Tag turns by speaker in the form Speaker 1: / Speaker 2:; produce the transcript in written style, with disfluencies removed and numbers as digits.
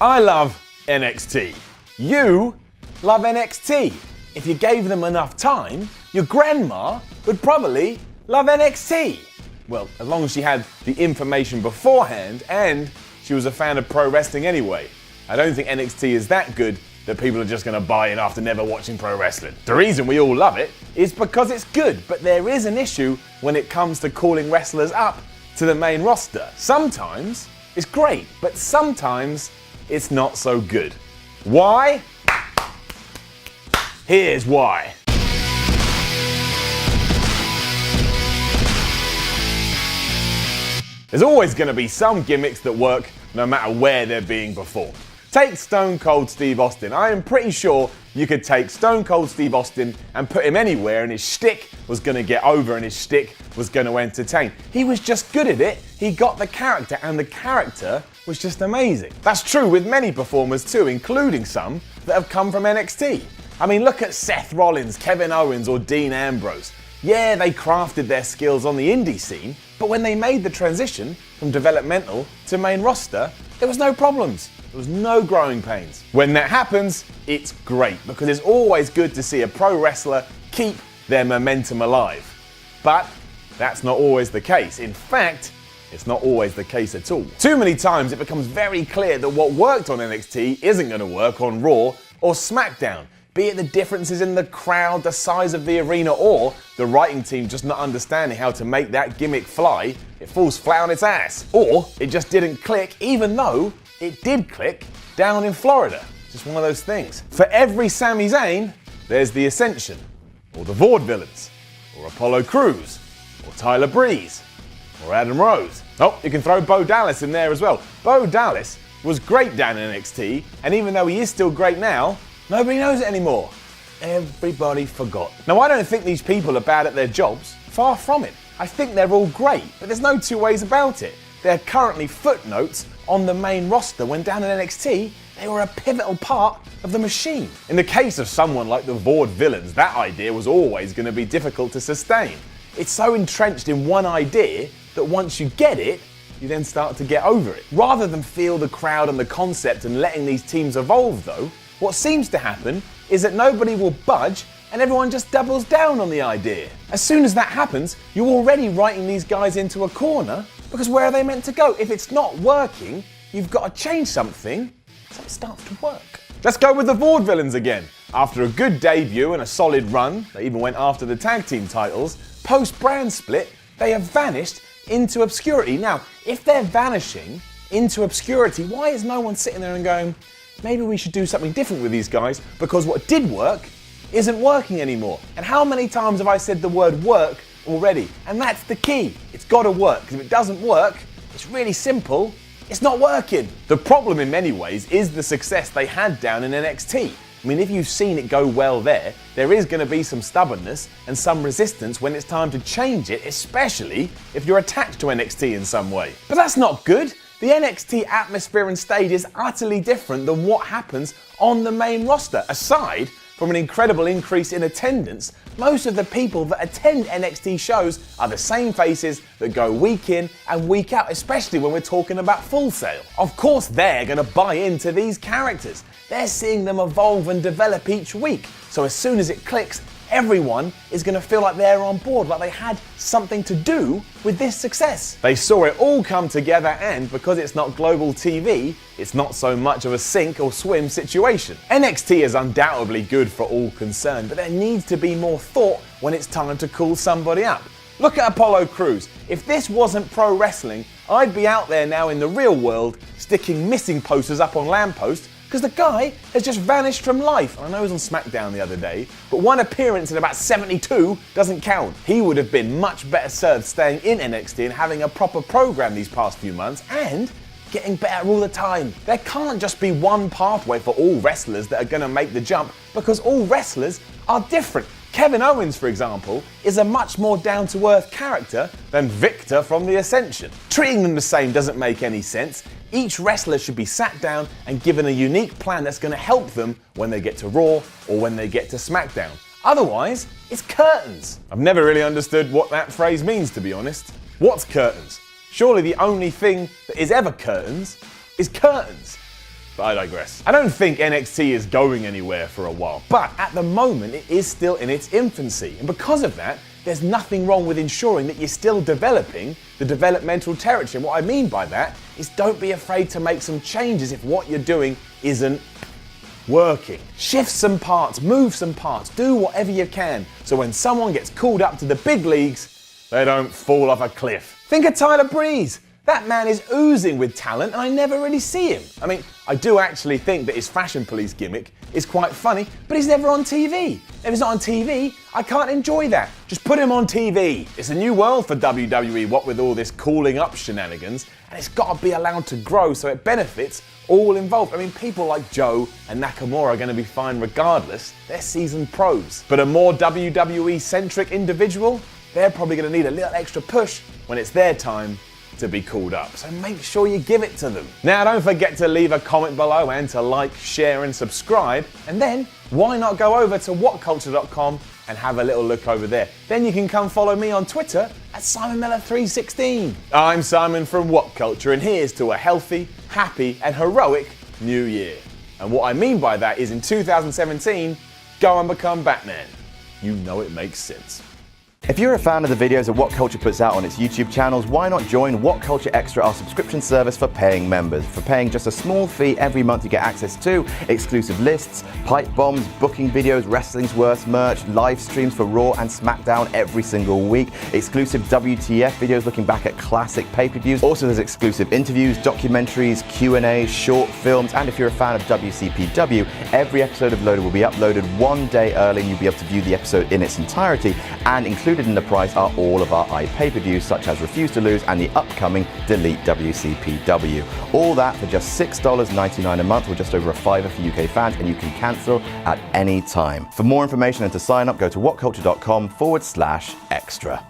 Speaker 1: I love NXT. You love NXT. If you gave them enough time, your grandma would probably love NXT. Well, as long as she had the information beforehand and she was a fan of pro wrestling anyway. I don't think NXT is that good that people are just going to buy in after never watching pro wrestling. The reason we all love it is because it's good, but there is an issue when it comes to calling wrestlers up to the main roster. Sometimes it's great, but sometimes it's not so good. Why? Here's why. There's always going to be some gimmicks that work no matter where they're being performed. Take Stone Cold Steve Austin. I am pretty sure you could take Stone Cold Steve Austin and put him anywhere and his shtick was going to get over and his shtick was going to entertain. He was just good at it. He got the character and the character was just amazing. That's true with many performers too, including some that have come from NXT. I mean, look at Seth Rollins, Kevin Owens or Dean Ambrose. Yeah, they crafted their skills on the indie scene, but when they made the transition from developmental to main roster, there was no problems. There was no growing pains. When that happens, it's great because it's always good to see a pro wrestler keep their momentum alive. But that's not always the case. In fact, it's not always the case at all. Too many times it becomes very clear that what worked on NXT isn't going to work on Raw or SmackDown. Be it the differences in the crowd, the size of the arena, or the writing team just not understanding how to make that gimmick fly, it falls flat on its ass. Or it just didn't click, even though it did click down in Florida. Just one of those things. For every Sami Zayn, there's the Ascension, or the Vaudevillains, or Apollo Crews, or Tyler Breeze, or Adam Rose. Oh, you can throw Bo Dallas in there as well. Bo Dallas was great down in NXT, and even though he is still great now, nobody knows it anymore. Everybody forgot. Now, I don't think these people are bad at their jobs. Far from it. I think they're all great, but there's no two ways about it. They're currently footnotes on the main roster when down in NXT, they were a pivotal part of the machine. In the case of someone like the Vaudevillains, that idea was always going to be difficult to sustain. It's so entrenched in one idea that once you get it, you then start to get over it. Rather than feel the crowd and the concept and letting these teams evolve though, what seems to happen is that nobody will budge and everyone just doubles down on the idea. As soon as that happens, you're already writing these guys into a corner because where are they meant to go? If it's not working, you've got to change something so it starts to work. Let's go with the Vaudevillains again. After a good debut and a solid run, they even went after the tag team titles, post-brand split, they have vanished into obscurity. Now, if they're vanishing into obscurity, why is no one sitting there and going, maybe we should do something different with these guys because what did work isn't working anymore? And how many times have I said the word work already? And that's the key. It's got to work. Because if it doesn't work, it's really simple. It's not working. The problem in many ways is the success they had down in NXT. I mean, if you've seen it go well there is going to be some stubbornness and some resistance when it's time to change it, especially if you're attached to NXT in some way. But that's not good. The NXT atmosphere and stage is utterly different than what happens on the main roster. Aside from an incredible increase in attendance, most of the people that attend NXT shows are the same faces that go week in and week out, especially when we're talking about Full Sail. Of course, they're going to buy into these characters. They're seeing them evolve and develop each week. So as soon as it clicks, everyone is going to feel like they're on board, like they had something to do with this success. They saw it all come together, and because it's not global TV, it's not so much of a sink or swim situation. NXT is undoubtedly good for all concerned, but there needs to be more thought when it's time to call somebody up. Look at Apollo Crews. If this wasn't pro wrestling, I'd be out there now in the real world sticking missing posters up on lampposts because the guy has just vanished from life. I know he was on SmackDown the other day, but one appearance in about 72 doesn't count. He would have been much better served staying in NXT and having a proper program these past few months and getting better all the time. There can't just be one pathway for all wrestlers that are going to make the jump because all wrestlers are different. Kevin Owens, for example, is a much more down-to-earth character than Victor from the Ascension. Treating them the same doesn't make any sense. Each wrestler should be sat down and given a unique plan that's going to help them when they get to Raw or when they get to SmackDown. Otherwise, it's curtains. I've never really understood what that phrase means, to be honest. What's curtains? Surely the only thing that is ever curtains is curtains. But I digress. I don't think NXT is going anywhere for a while, but at the moment it is still in its infancy. And because of that, there's nothing wrong with ensuring that you're still developing the developmental territory. And what I mean by that is don't be afraid to make some changes if what you're doing isn't working. Shift some parts, move some parts, do whatever you can so when someone gets called up to the big leagues, they don't fall off a cliff. Think of Tyler Breeze. That man is oozing with talent and I never really see him. I mean, I do actually think that his fashion police gimmick is quite funny, but he's never on TV. If he's not on TV, I can't enjoy that. Just put him on TV. It's a new world for WWE, what with all this calling up shenanigans, and it's got to be allowed to grow so it benefits all involved. I mean, people like Joe and Nakamura are going to be fine regardless. They're seasoned pros. But a more WWE-centric individual, they're probably going to need a little extra push when it's their time to be called up. So make sure you give it to them. Now, don't forget to leave a comment below and to like, share and subscribe. And then why not go over to whatculture.com and have a little look over there. Then you can come follow me on Twitter at SimonMiller316. I'm Simon from What Culture, and here's to a healthy, happy and heroic new year. And what I mean by that is in 2017, go and become Batman. You know it makes sense.
Speaker 2: If you're a fan of the videos that What Culture puts out on its YouTube channels, why not join What Culture Extra, our subscription service for paying members? For paying just a small fee every month, you get access to exclusive lists, pipe bombs, booking videos, wrestling's worst merch, live streams for Raw and SmackDown every single week, exclusive WTF videos looking back at classic pay-per-views. Also, there's exclusive interviews, documentaries, Q&As, short films, and if you're a fan of WCPW, every episode of Loaded will be uploaded one day early and you'll be able to view the episode in its entirety, and included in the price are all of our pay-per-views such as Refuse to Lose and the upcoming Delete WCPW. All that for just $6.99 a month, or just over $5 for UK fans, and you can cancel at any time. For more information and to sign up, go to whatculture.com/extra.